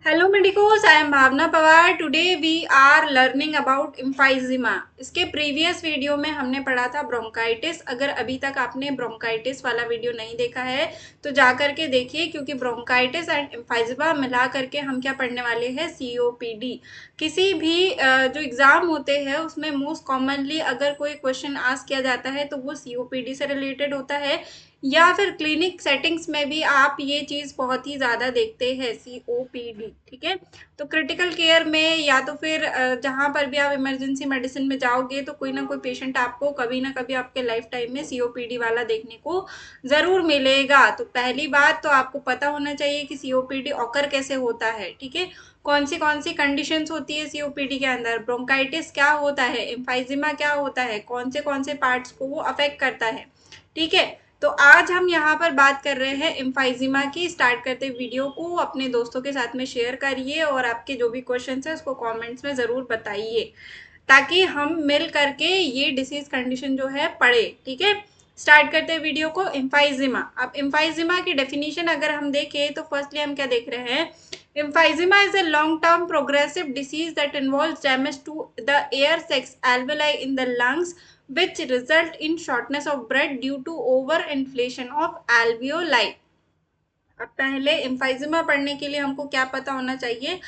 Hello medicos, I am Bhavna Pawar. Today we are learning about emphysema. इसके previous video में हमने पढ़ा था ब्रोंकाइटिस। अगर अभी तक आपने ब्रोंकाइटिस वाला वीडियो नहीं देखा है तो जा करके देखिए, क्योंकि ब्रोंकाइटिस एंड एम्फाइजिमा मिला करके हम क्या पढ़ने वाले हैं, सीओपीडी। किसी भी जो एग्जाम होते हैं उसमें मोस्ट कॉमनली अगर कोई क्वेश्चन आस्क किया जाता है तो वो सीओपीडी से रिलेटेड होता है, या फिर क्लिनिक सेटिंग्स में भी आप ये चीज बहुत ही ज्यादा देखते हैं, सीओपीडी। ठीक है, तो क्रिटिकल केयर में या तो फिर जहां पर भी आप इमरजेंसी मेडिसिन में जाओगे तो कोई ना कोई पेशेंट आपको कभी ना कभी आपके लाइफ टाइम में सीओपीडी वाला देखने को जरूर मिलेगा। तो पहली बात तो आपको पता होना चाहिए कि सीओपीडी ऑकर कैसे होता है। ठीक है, कौन सी कंडीशंस होती है सीओपीडी के अंदर, ब्रोंकाइटिस क्या होता है, एम्फाइजिमा क्या होता है, कौन से पार्ट्स को वो अफेक्ट करता है। ठीक है, तो आज हम यहाँ पर बात कर रहे हैं एम्फाइजिमा की। स्टार्ट करते वीडियो को अपने दोस्तों के साथ में शेयर करिए और आपके जो भी क्वेश्चंस है उसको कमेंट्स में ज़रूर बताइए, ताकि हम मिल करके ये डिसीज कंडीशन जो है पढ़े। ठीक है, स्टार्ट करते हैं वीडियो को। एम्फाइजिमा, अब एम्फाइजिमा की डेफिनेशन अगर हम देखें तो फर्स्टली हम क्या देख रहे हैं, एम्फाइजिमा is a long-term progressive disease that involves damage to the air sacs alveoli in the lungs, which result in shortness of breath due to overinflation of alveoli। अब पहले एम्फाइजिमा पढ़ने के लिए हमको क्या पता होना चाहिए,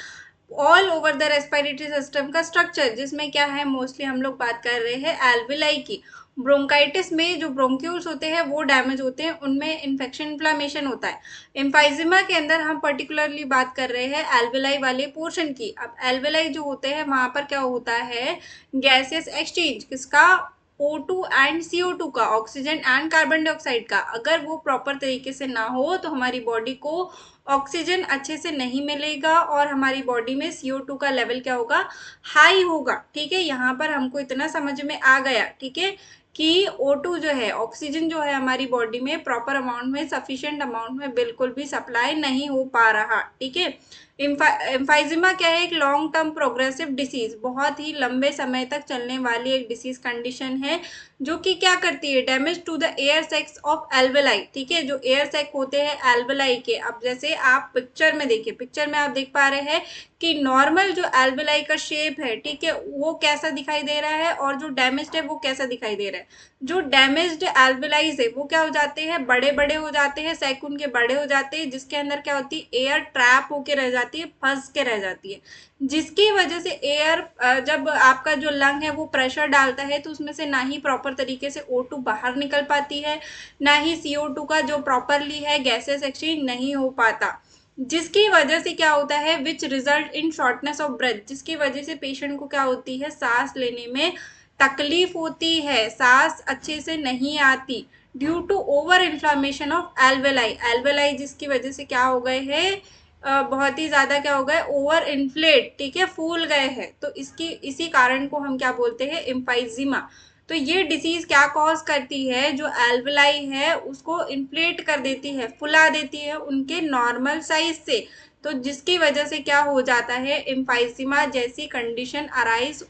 all over the respiratory system का स्ट्रक्चर, जिसमें क्या है, मोस्टली हम लोग बात कर रहे हैं एल्विलाई की। ब्रोंकाइटिस में जो ब्रोंक्यूल्स होते हैं वो डैमेज होते हैं, उनमें इन्फेक्शन इन्फ्लामेशन होता है। एम्फाइजिमा के अंदर हम पर्टिकुलरली बात कर रहे हैं एल्विलाई वाले पोर्शन की। अब एल्विलाई जो होते हैं वहां पर क्या होता है, गैसियस एक्सचेंज किसका, O2 एंड CO2 का, ऑक्सीजन एंड कार्बन डाइऑक्साइड का। अगर वो प्रॉपर तरीके से ना हो तो हमारी बॉडी को ऑक्सीजन अच्छे से नहीं मिलेगा और हमारी बॉडी में CO2 का लेवल क्या होगा, हाई होगा। ठीक है, यहाँ पर हमको इतना समझ में आ गया। ठीक है, कि O2 जो है, ऑक्सीजन जो है हमारी बॉडी में प्रॉपर अमाउंट में, सफिशिएंट अमाउंट में बिल्कुल भी सप्लाई नहीं हो पा रहा। ठीक है, एम्फाइजिमा क्या है, एक लॉन्ग टर्म प्रोग्रेसिव डिसीज, बहुत ही लंबे समय तक चलने वाली एक डिसीज कंडीशन है, जो कि क्या करती है, damage to the air sacs of alveoli. ठीक है, जो एयर सैक होते हैं एल्वेलाई के, अब जैसे आप पिक्चर में देखिए, पिक्चर में आप देख पा रहे हैं कि नॉर्मल जो एल्वेलाई का शेप है, ठीक है, वो कैसा दिखाई दे रहा है, और जो डैमेज्ड है वो कैसा दिखाई दे रहा है। जो डैमेज्ड एल्वेलाइज है वो क्या हो जाते हैं, बड़े बड़े हो जाते हैं, सैक उनके बड़े हो जाते हैं, जिसके अंदर क्या होती है, एयर ट्रैप होके रह जाती है, फंस के रह जाती है, जिसकी वजह से एयर, जब आपका जो लंग है वो प्रेशर डालता है तो उसमें से ना ही प्रॉपर तरीके से O2 बाहर निकल पाती है, ना ही CO2 का जो प्रॉपरली है गैसेस एक्सचेंज नहीं हो पाता, जिसकी वजह से क्या होता है, which result in shortness of breath, जिसकी वजह से पेशेंट को क्या होती है, सांस लेने में तकलीफ होती है, सांस अच्छे से नहीं आती, due to over inflammation of alveoli. Alveoli जिसकी वजह से क्या हो गए हैं, बहुत ही ज्यादा क्या हो गए, ओवर इन्फ्लेट, ठीक है, फूल गए हैं। तो इसकी इसी कारण को हम क्या बोलते हैं, एम्फाइजिमा। तो ये डिसीज क्या कॉज करती है, जो एल्वेलाई है उसको इन्फ्लेट कर देती है, फुला देती है उनके नॉर्मल साइज से, तो जिसकी वजह से क्या हो जाता है, एम्फाइजिमा जैसी कंडीशन अराइज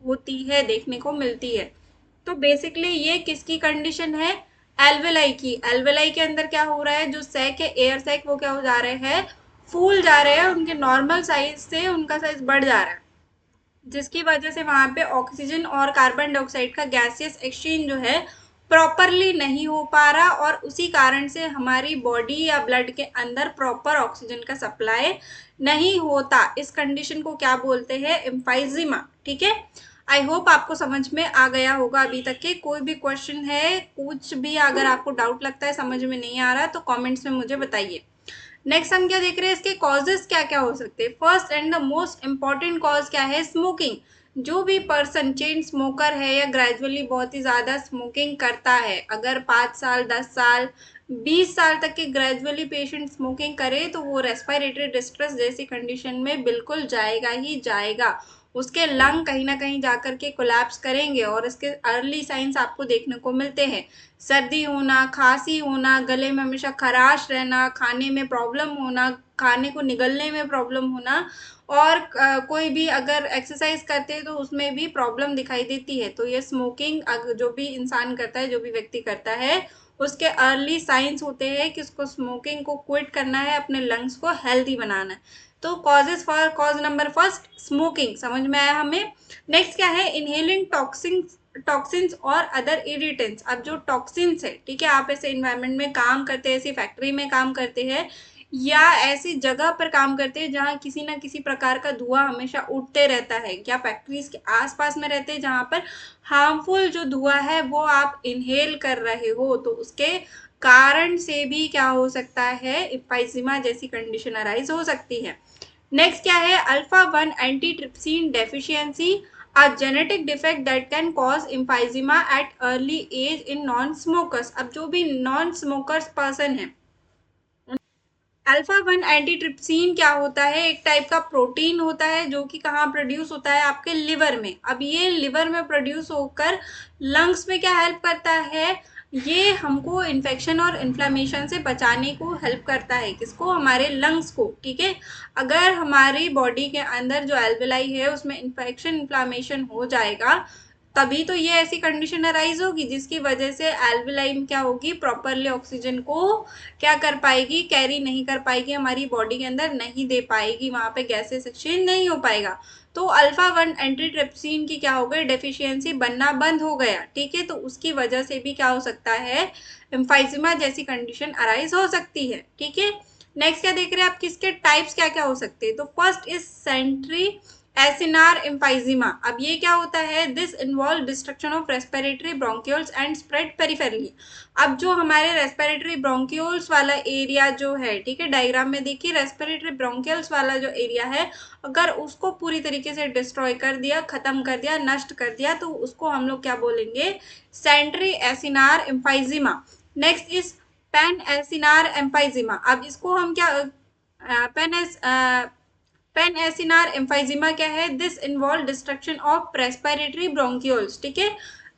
होती है, देखने को मिलती है। तो बेसिकली ये किसकी कंडीशन है, एल्वेलाई की। एल्वेलाई के अंदर क्या हो रहा है, जो सैक है, एयर सैक, वो क्या हो जा रहे हैं, फूल जा रहे हैं, उनके नॉर्मल साइज से उनका साइज बढ़ जा रहा है, जिसकी वजह से वहां पे ऑक्सीजन और कार्बन डाइऑक्साइड का गैसियस एक्सचेंज जो है प्रॉपरली नहीं हो पा रहा, और उसी कारण से हमारी बॉडी या ब्लड के अंदर प्रॉपर ऑक्सीजन का सप्लाई नहीं होता। इस कंडीशन को क्या बोलते हैं, एम्फाइजिमा। ठीक है, आई होप आपको समझ में आ गया होगा अभी तक के। कोई भी क्वेश्चन है, कुछ भी अगर आपको डाउट लगता है, समझ में नहीं आ रहा, तो कमेंट्स में मुझे बताइए। नेक्स्ट हम क्या देख रहे हैं, इसके कॉजेस क्या क्या हो सकते हैं। First and the most important cause क्या है, स्मोकिंग। जो भी पर्सन चेन स्मोकर है या ग्रेजुअली बहुत ही ज्यादा स्मोकिंग करता है, अगर 5 साल 10 साल 20 साल तक के ग्रेजुअली पेशेंट स्मोकिंग करे तो वो रेस्पिरेटरी डिस्ट्रेस जैसी कंडीशन में बिल्कुल जाएगा ही जाएगा, उसके लंग कहीं ना कहीं जाकर के कोलैप्स करेंगे, और इसके अर्ली साइंस आपको देखने को मिलते हैं, सर्दी होना, खांसी होना, गले में हमेशा खराश रहना, खाने में प्रॉब्लम होना, खाने को निगलने में प्रॉब्लम होना, और कोई भी अगर एक्सरसाइज करते हैं तो उसमें भी प्रॉब्लम दिखाई देती है। तो ये स्मोकिंग जो भी इंसान करता है, जो भी व्यक्ति करता है, उसके अर्ली साइंस होते हैं कि उसको स्मोकिंग को क्विट करना है, अपने लंग्स को हेल्दी बनाना है। तो causes for cause number first smoking समझ में आया हमें। नेक्स्ट क्या है, इनहेलिंग टॉक्सिन्स और अदर इरिटेंट्स। अब जो टॉक्सिन्स है, ठीक है, आप ऐसे इन्वायरमेंट में काम करते हैं, ऐसी फैक्ट्री में काम करते हैं या ऐसी जगह पर काम करते हैं जहाँ किसी ना किसी प्रकार का धुआं हमेशा उठते रहता है, या फैक्ट्रीज के आसपास में रहते हैं जहाँ पर हार्मफुल जो धुआं है वो आप इनहेल कर रहे हो, तो उसके कारण से भी क्या हो सकता है, एम्फाइजीमा जैसी कंडीशन अराइज हो सकती है। नेक्स्ट क्या है, alpha 1 antitrypsin deficiency, a genetic defect that can cause emphysema at early age in non smokers। अब जो भी नॉन स्मोकर्स पर्सन है, अल्फा 1 एंटीट्रिप्सिन क्या होता है, एक टाइप का प्रोटीन होता है जो कि कहाँ प्रोड्यूस होता है, आपके लिवर में। अब ये लिवर में प्रोड्यूस होकर लंग्स में क्या हेल्प करता है, ये हमको इन्फेक्शन और इन्फ्लेमेशन से बचाने को हेल्प करता है, किसको, हमारे लंग्स को, ठीक है। अगर हमारी बॉडी के अंदर जो एल्वेलाई है उसमें इन्फेक्शन इन्फ्लेमेशन हो जाएगा, तभी तो ये ऐसी कंडीशन अराइज होगी जिसकी वजह से एल्वेलाई क्या होगी, प्रॉपरली ऑक्सीजन को क्या कर पाएगी, कैरी नहीं कर पाएगी, हमारी बॉडी के अंदर नहीं दे पाएगी, वहां पे गैसेस एक्सचेंज नहीं हो पाएगा। तो अल्फा 1 एंटीट्रिप्सिन की क्या हो गई, डेफिशिएंसी बनना बंद हो गया, ठीक है। तो उसकी वजह से भी क्या हो सकता है, एम्फाइजीमा जैसी कंडीशन अराइज हो सकती है, ठीक है। नेक्स्ट क्या देख रहे हैं आप, किसके टाइप्स क्या क्या हो सकते हैं। तो first is centriacinar emphysema. अब ये क्या होता है, this involve destruction of respiratory bronchioles and spread peripherally. अब जो हमारे रेस्पिरेटरी ब्रोंक्यूल्स वाला एरिया जो है, ठीक है, डायग्राम में देखिए, रेस्पिरेटरी ब्रोंक्यूल्स वाला जो एरिया है, अगर उसको पूरी तरीके से डिस्ट्रॉय कर दिया, खत्म कर दिया, नष्ट कर दिया, तो उसको हम लोग क्या बोलेंगे, centriacinar emphysema. Next is panacinar emphysema. अब इसको हम क्या, पेन एसिनार एम्फाइजीमा क्या है, this involve destruction of respiratory bronchioles, ठीक है।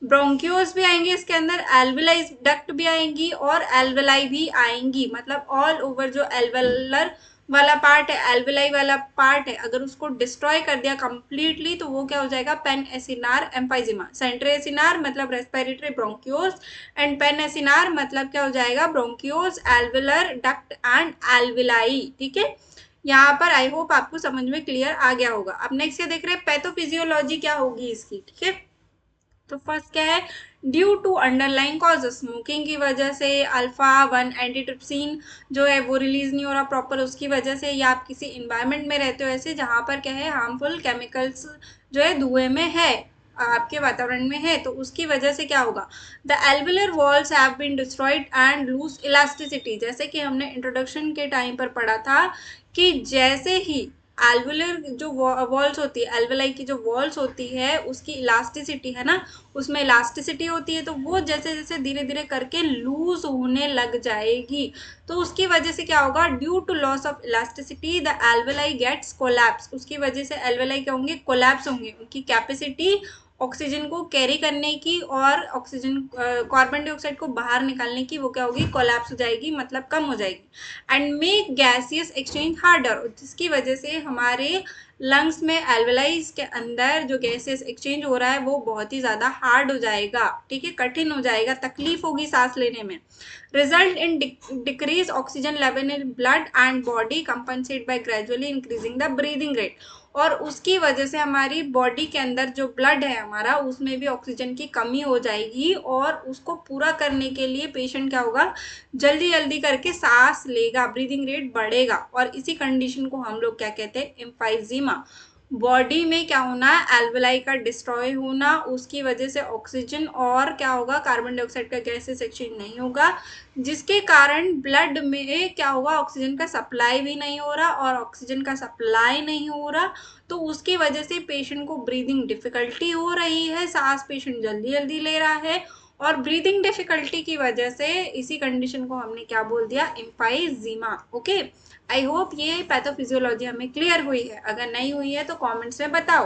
ब्रोंक्यूल्स भी आएंगे इसके अंदर, एल्वेलाई डक्ट भी आएंगी और एल्वेलाई भी आएंगी, मतलब ऑल ओवर जो एल्वेलर वाला पार्ट है, एल्वेलाई वाला पार्ट है, अगर उसको डिस्ट्रॉय कर दिया कंप्लीटली तो वो क्या हो जाएगा, panacinar emphysema. Centriacinar मतलब respiratory bronchioles and panacinar मतलब क्या हो जाएगा, bronchioles, alveolar duct and alveoli, ठीक है। यहाँ पर आई होप आपको समझ में क्लियर आ गया होगा। अब नेक्स्ट क्या देख रहे हैं, पैथोफिजियोलॉजी क्या होगी इसकी, ठीक है। तो फर्स्ट क्या है, due to underline cause, smoking की वजह से अल्फा 1 एंटीट्रिप्सिन जो है वो रिलीज नहीं हो रहा प्रॉपर, उसकी वजह से, या आप किसी इन्वायरमेंट में रहते हो ऐसे जहां पर क्या है, हार्मफुल केमिकल्स जो है धुएं में है, आपके वातावरण में है, तो उसकी वजह से क्या होगा, the alveolar walls have been destroyed and lose elasticity. जैसे कि हमने इंट्रोडक्शन के टाइम पर पढ़ा था कि जैसे ही एल्वुलर जो वॉल्स होती है, एल्वेलाई की जो वॉल्स होती है, उसकी इलास्टिसिटी है ना, उसमें इलास्टिसिटी होती है, तो वो जैसे जैसे धीरे धीरे करके लूज होने लग जाएगी, तो उसकी वजह से क्या होगा, due to loss of elasticity the alveoli gets collapse. उसकी वजह से एल्वेलाई क्या होंगे, कोलैप्स होंगे, उनकी कैपेसिटी ऑक्सीजन को कैरी करने की और ऑक्सीजन कार्बन डाइऑक्साइड को बाहर निकालने की, वो क्या होगी, कोलैप्स हो जाएगी, मतलब कम हो जाएगी। And make gaseous exchange harder, जिसकी वजह से हमारे लंग्स में एल्वेलाइज के अंदर जो गैसेस एक्सचेंज हो रहा है वो बहुत ही ज्यादा हार्ड हो जाएगा, ठीक है, कठिन हो जाएगा, तकलीफ होगी सांस लेने में। Result in decrease oxygen level in blood and body compensate by gradually increasing the breathing rate. और उसकी वजह से हमारी बॉडी के अंदर जो ब्लड है हमारा, उसमें भी ऑक्सीजन की कमी हो जाएगी, और उसको पूरा करने के लिए पेशेंट क्या होगा, जल्दी जल्दी करके सांस लेगा, ब्रीदिंग रेट बढ़ेगा, और इसी कंडीशन को हम लोग क्या कहते हैं, एम्फाइजीमा। बॉडी में क्या होना, एल्वेलाई का डिस्ट्रॉय होना, उसकी वजह से ऑक्सीजन और क्या होगा, कार्बन डाइऑक्साइड का गैसेस एक्सचेंज नहीं होगा, जिसके कारण ब्लड में क्या होगा, ऑक्सीजन का सप्लाई भी नहीं हो रहा, और ऑक्सीजन का सप्लाई नहीं हो रहा तो उसकी वजह से पेशेंट को ब्रीदिंग डिफिकल्टी हो रही है, सांस पेशेंट जल्दी जल्दी ले रहा है, और ब्रीदिंग डिफिकल्टी की वजह से इसी कंडीशन को हमने क्या बोल दिया, एम्फाइजीमा। ओके, आई होप ये पैथोफिजियोलॉजी हमें क्लियर हुई है, अगर नहीं हुई है तो कमेंट्स में बताओ।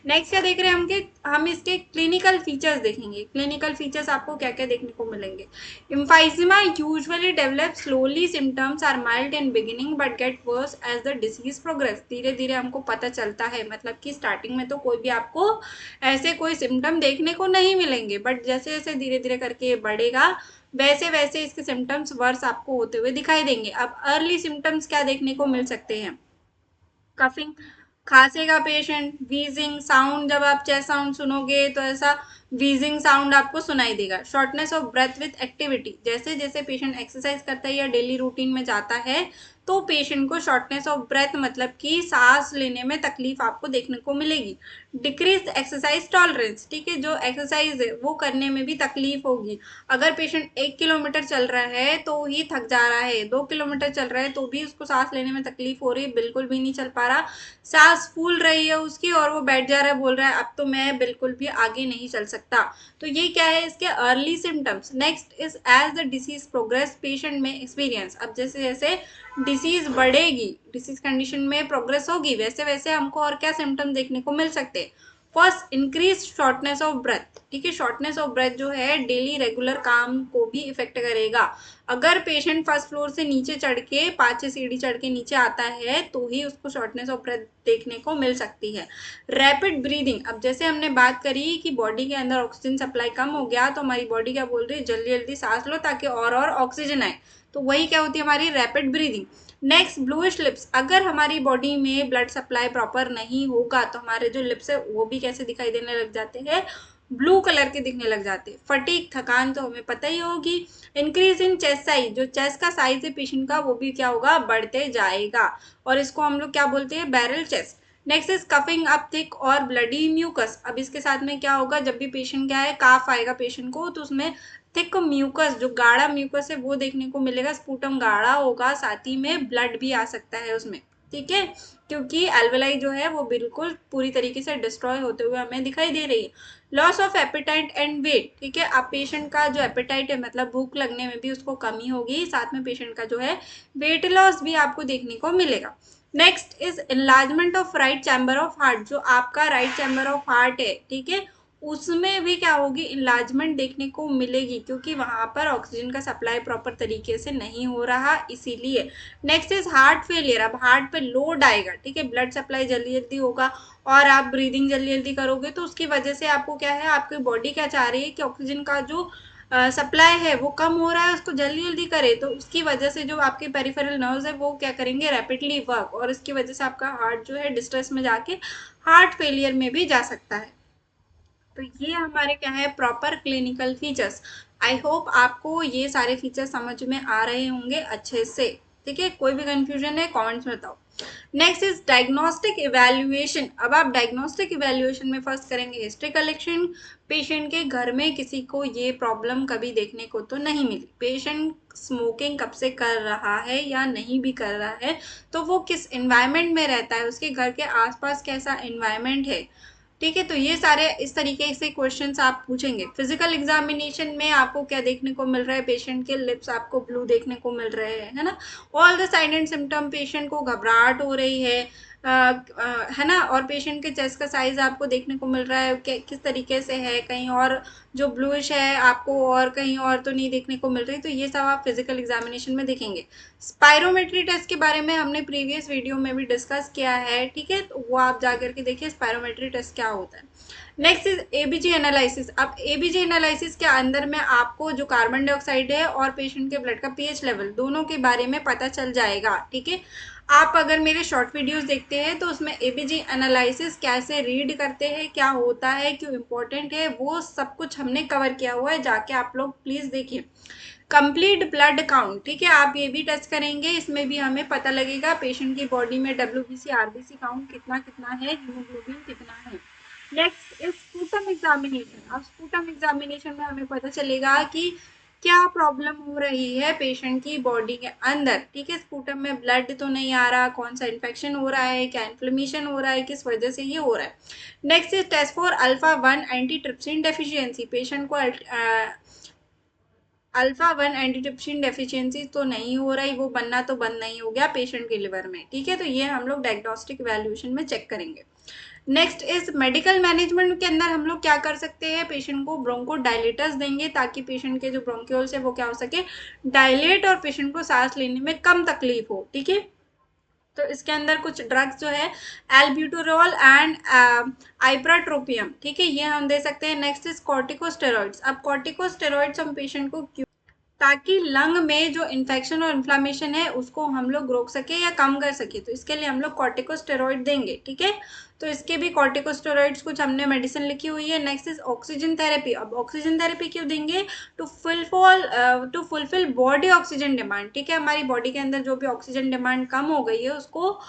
नेक्स्ट क्या देख रहे हैं हम इसके क्लिनिकल फीचर्स देखेंगे। क्लिनिकल फीचर्स आपको क्या क्या देखने को मिलेंगे। Emphysema usually develop slowly, symptoms are mild in beginning but get worse as the disease progress. धीरे धीरे हमको पता चलता है, मतलब कि स्टार्टिंग में तो कोई भी आपको ऐसे कोई सिम्टम देखने को नहीं मिलेंगे, बट जैसे जैसे धीरे धीरे करके बढ़ेगा वैसे वैसे इसके सिम्टम्स वर्स आपको होते हुए दिखाई देंगे। अब अर्ली सिम्टम्स क्या देखने को मिल सकते हैं। कफिंग, खांसेगा पेशेंट, वीजिंग साउंड, जब आप चेस्ट साउंड सुनोगे तो ऐसा वीजिंग साउंड आपको सुनाई देगा। Shortness of breath with activity, जैसे जैसे पेशेंट एक्सरसाइज करता है या डेली रूटीन में जाता है तो पेशेंट को शॉर्टनेस ऑफ ब्रेथ मतलब कि सांस लेने में तकलीफ आपको देखने को मिलेगी। डिक्रीज एक्सरसाइज टॉलरेंस, ठीक है, जो एक्सरसाइज है वो करने में भी तकलीफ होगी। अगर पेशेंट 1 किलोमीटर चल रहा है तो ही थक जा रहा है, 2 किलोमीटर चल रहा है तो भी उसको सांस लेने में तकलीफ हो रही है, बिल्कुल भी नहीं चल पा रहा, सांस फूल रही है उसकी और वो बैठ जा रहा है, बोल रहा है अब तो मैं बिल्कुल भी आगे नहीं चल सकता। तो ये क्या है इसके early symptoms. Next is as the disease progress patient में एक्सपीरियंस, अब जैसे जैसे डिसीज बढ़ेगी, डिसीज कंडीशन में प्रोग्रेस होगी, वैसे वैसे हमको और क्या सिम्टम देखने को मिल सकते हैं। First, increase shortness of breath, ठीक है, शॉर्टनेस ऑफ ब्रेथ जो है डेली रेगुलर काम को भी इफेक्ट करेगा। अगर पेशेंट फर्स्ट फ्लोर से नीचे चढ़ के 5 सीढ़ी चढ़ के नीचे आता है तो ही उसको शॉर्टनेस ऑफ ब्रेथ देखने को मिल सकती है। रैपिड ब्रीदिंग, अब जैसे हमने बात करी कि बॉडी के अंदर ऑक्सीजन सप्लाई कम हो गया तो हमारी बॉडी क्या बोल रही है, जल्दी जल्दी सांस लो ताकि और ऑक्सीजन आए, तो वही क्या होती है हमारी rapid breathing. Next, bluish lips, अगर हमारी बॉडी में ब्लड सप्लाई प्रॉपर नहीं होगा तो हमारे जो लिप्स है वो भी कैसे दिखाई देने लग जाते हैं, ब्लू कलर के दिखने लग जाते हैं। फटीक, थकान तो हमें पता ही होगी। इंक्रीज इन चेस्ट साइज, जो चेस्ट का साइज है पेशेंट का वो भी क्या होगा, बढ़ते जाएगा, और इसको हम लोग क्या बोलते हैं, barrel chest. Next is coughing up thick और ब्लडी म्यूकस, अब इसके साथ में क्या होगा, जब भी पेशेंट क्या है काफ आएगा पेशेंट को तो उसमें थिक म्यूकस, जो गाढ़ा म्यूकस है वो देखने को मिलेगा, स्पूटम गाढ़ा होगा, साथ ही में ब्लड भी आ सकता है उसमें, ठीक है, क्योंकि एल्वेलाई जो है वो बिल्कुल पूरी तरीके से डिस्ट्रॉय होते हुए हमें दिखाई दे रही है। Loss of appetite and weight, ठीक है, अब पेशेंट का जो एपेटाइट है मतलब भूख लगने में भी उसको कमी होगी, साथ में पेशेंट का जो है वेट लॉस भी आपको देखने को मिलेगा। Next is enlargement of right chamber of heart, जो आपका राइट चैम्बर ऑफ हार्ट है, ठीक है, उसमें भी क्या होगी, इनलार्जमेंट देखने को मिलेगी, क्योंकि वहां पर ऑक्सीजन का सप्लाई प्रॉपर तरीके से नहीं हो रहा इसीलिए। नेक्स्ट इज हार्ट फेलियर, अब हार्ट पे लोड आएगा, ठीक है, ब्लड सप्लाई जल्दी जल्दी होगा और आप ब्रीदिंग जल्दी जल्दी करोगे तो उसकी वजह से आपको क्या है, आपकी बॉडी क्या चाह रही है कि ऑक्सीजन का जो सप्लाई है वो कम हो रहा है, उसको जल्दी जल्दी करे, तो उसकी वजह से जो आपके पेरिफेरल नर्व्स है वो क्या करेंगे, रैपिडली वर्क, और इसकी वजह से आपका हार्ट जो है डिस्ट्रेस में जाके हार्ट फेलियर में भी जा सकता है। तो ये हमारे क्या है proper clinical features. I hope आपको ये सारे फीचर्स समझ में आ रहे होंगे अच्छे से, ठीक है, कोई भी कंफ्यूजन है कमेंट्स में बताओ। नेक्स्ट इज डायग्नोस्टिक इवैल्यूएशन, अब आप डायग्नोस्टिक इवैल्यूएशन में फर्स्ट करेंगे हिस्ट्री कलेक्शन। पेशेंट के घर में किसी को ये प्रॉब्लम कभी देखने को तो नहीं मिली, पेशेंट स्मोकिंग कब से कर रहा है या नहीं भी कर रहा है, तो वो किस एनवायरनमेंट में रहता है, उसके घर के आसपास कैसा एनवायरनमेंट है, ठीक है, तो ये सारे इस तरीके से क्वेश्चंस आप पूछेंगे। फिजिकल एग्जामिनेशन में आपको क्या देखने को मिल रहा है, पेशेंट के लिप्स आपको ब्लू देखने को मिल रहे हैं, है ना, all the sign and symptom, patient को घबराहट हो रही है, है ना, और पेशेंट के चेस्ट का साइज आपको देखने को मिल रहा है किस तरीके से है, कहीं और जो ब्लूइश है आपको और कहीं और तो नहीं देखने को मिल रही, तो ये सब आप फिजिकल एग्जामिनेशन में देखेंगे। स्पायरोमेट्री टेस्ट के बारे में हमने प्रीवियस वीडियो में भी डिस्कस किया है, ठीक है, तो वो आप जाकर के देखिए स्पायरोमेट्री टेस्ट क्या होता है। नेक्स्ट इज एबीजी एनालिसिस, अब एबीजी एनालिसिस के अंदर में आपको जो कार्बन डाइऑक्साइड है और पेशेंट के ब्लड का पीएच लेवल दोनों के बारे में पता चल जाएगा, ठीक है। आप अगर मेरे शॉर्ट वीडियोस देखते हैं तो उसमें एबीजी एनालिसिस कैसे रीड करते हैं, क्या होता है, क्यों इम्पोर्टेंट है, वो सब कुछ हमने कवर किया हुआ है, जाके आप लोग प्लीज देखिए। कंप्लीट ब्लड काउंट, ठीक है, आप ये भी टेस्ट करेंगे, इसमें भी हमें पता लगेगा पेशेंट की बॉडी में डब्ल्यूबीसी आरबीसी काउंट कितना कितना है, हीमोग्लोबिन कितना है। नेक्स्ट इज स्पूटम एग्जामिनेशन, अब स्पूटम एग्जामिनेशन में हमें पता चलेगा कि क्या प्रॉब्लम हो रही है पेशेंट की बॉडी के अंदर, ठीक है, स्पूटम में ब्लड तो नहीं आ रहा, कौन सा इन्फेक्शन हो रहा है, क्या इन्फ्लेमेशन हो रहा है, किस वजह से ये हो रहा है। Next is test for alpha 1 antitrypsin deficiency, patient को अल्फा 1 एंटीट्रिप्सिन डेफिशिएंसी तो नहीं हो रही, वो बनना तो बंद नहीं हो गया पेशेंट के लिवर में, ठीक है। तो ये हम लोग डायग्नोस्टिक इवैल्यूएशन में चेक करेंगे। नेक्स्ट इज मेडिकल मैनेजमेंट के अंदर हम लोग क्या कर सकते हैं, पेशेंट को ब्रोंको डायलेटर्स देंगे ताकि पेशेंट के जो ब्रोंक्यूल्स है वो क्या हो सके, डायलेट, और पेशेंट को सांस लेने में कम तकलीफ हो, ठीक है। तो इसके अंदर कुछ ड्रग्स जो है एल्ब्यूटेरॉल एंड आइप्राट्रोपियम, ठीक है, ये हम दे सकते हैं। Next is corticosteroids. अब कॉर्टिकोस्टेरॉइड्स हम पेशेंट को क्यों, ताकि लंग में जो इन्फेक्शन और इन्फ्लामेशन है उसको हम लोग रोक सके या कम कर सके, तो इसके लिए हम लोग कॉर्टिकोस्टेरॉइड देंगे, ठीक है। तो इसके भी कॉर्टिकोस्टेरॉइड्स कुछ हमने मेडिसिन लिखी हुई है। Next is oxygen therapy. अब ऑक्सीजन थेरेपी क्यों देंगे, to fulfill body oxygen demand, ठीक है। हमारी बॉडी के अंदर जो भी ऑक्सीजन डिमांड कम हो गई है उसको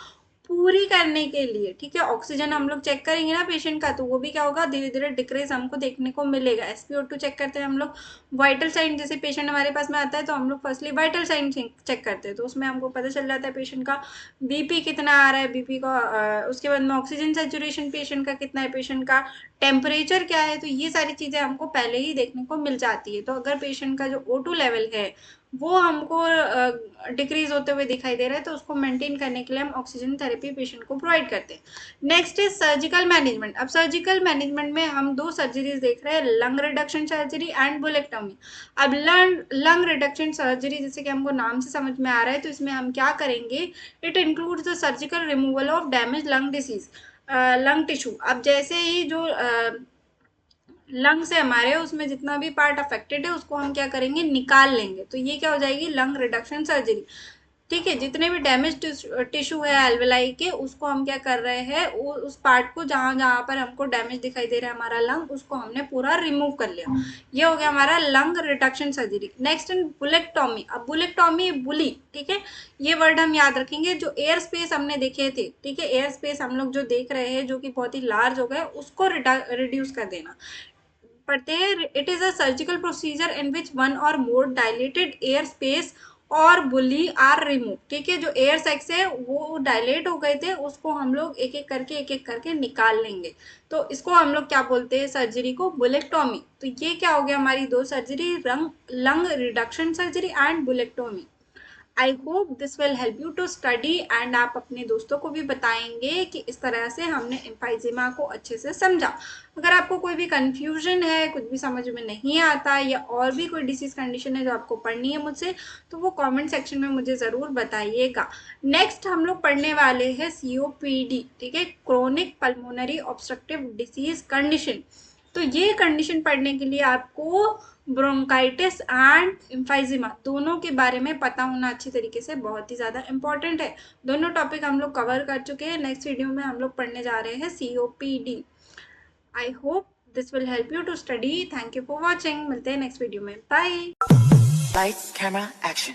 पूरी करने के लिए, ठीक है। ऑक्सीजन हम लोग चेक करेंगे ना पेशेंट का, तो वो भी क्या होगा, धीरे धीरे डिक्रीज हमको देखने को मिलेगा। SpO2 चेक करते हैं हम लोग। वाइटल साइन, जैसे पेशेंट हमारे पास में आता है तो हम लोग फर्स्टली वाइटल साइन चेक करते हैं, तो उसमें हमको पता चल जाता है पेशेंट का BP कितना आ रहा है, BP का उसके बाद में ऑक्सीजन सेचुरेशन पेशेंट का कितना है, पेशेंट का टेम्परेचर क्या है, तो ये सारी चीज़ें हमको पहले ही देखने को मिल जाती है। तो अगर पेशेंट का जो O2 लेवल है वो हमको डिक्रीज होते हुए दिखाई दे रहा है, तो उसको मेंटेन करने के लिए हम ऑक्सीजन थेरेपी पेशेंट को प्रोवाइड करते हैं। Next is surgical management. अब सर्जिकल मैनेजमेंट में हम दो सर्जरीज देख रहे हैं, लंग रिडक्शन सर्जरी एंड बुलेक्टोमी। अब लंग रिडक्शन सर्जरी जैसे कि हमको नाम से समझ में आ रहा है, तो इसमें हम क्या करेंगे, it includes the surgical removal of damage lung disease, lung tissue. अब जैसे ही जो लंग्स है हमारे, उसमें जितना भी पार्ट अफेक्टेड है उसको हम क्या करेंगे, निकाल लेंगे, तो ये क्या हो जाएगी, लंग रिडक्शन सर्जरी, ठीक है। जितने भी डैमेज टिश्यू है एल्वेलाई के, उसको हम क्या कर रहे हैं, उस पार्ट को जहां जहां पर हमको डैमेज दिखाई दे रहा है हमारा लंग, उसको हमने पूरा रिमूव कर लिया। ये हो गया हमारा lung reduction surgery. Next in bullectomy. अब बुलेक्टोमी बुली, ठीक है, ये वर्ड हम याद रखेंगे। जो एयर स्पेस हमने देखे थे, ठीक है, एयर स्पेस हम लोग जो देख रहे हैं जो कि बहुत ही लार्ज हो गए, उसको रिड्यूस कर देना पढ़ते हैं। It is a surgical procedure in which one और मोर डायलेटेड एयर स्पेस और बुली आर रिमूव, ठीक है। जो एयर सेक्स है वो डायलेट हो गए थे, उसको हम लोग एक एक करके निकाल लेंगे, तो इसको हम लोग क्या बोलते हैं, सर्जरी को बुलेक्टोमी। तो ये क्या हो गया हमारी दो surgery, lung reduction surgery and bullectomy. I hope this will help you to study, and आप अपने दोस्तों को भी बताएंगे कि इस तरह से हमने एम्फाइजिमा को अच्छे से समझा। अगर आपको कोई भी कंफ्यूजन है, कुछ भी समझ में नहीं आता, या और भी कोई डिसीज कंडीशन है जो आपको पढ़नी है मुझसे, तो वो कमेंट सेक्शन में मुझे ज़रूर बताइएगा। नेक्स्ट हम लोग पढ़ने वाले हैं COPD, ठीक है, chronic pulmonary obstructive disease condition. तो ये कंडीशन पढ़ने के लिए आपको ब्रोंकाइटिस एंड एम्फाइजिमा दोनों के बारे में पता होना अच्छी तरीके से बहुत ही ज़्यादा इंपॉर्टेंट है। दोनों टॉपिक हम लोग कवर कर चुके हैं। नेक्स्ट वीडियो में हम लोग पढ़ने जा रहे हैं COPD। I hope this will help you to study. Thank you for watching. मिलते हैं नेक्स्ट वीडियो में। बाय। Lights, camera, action.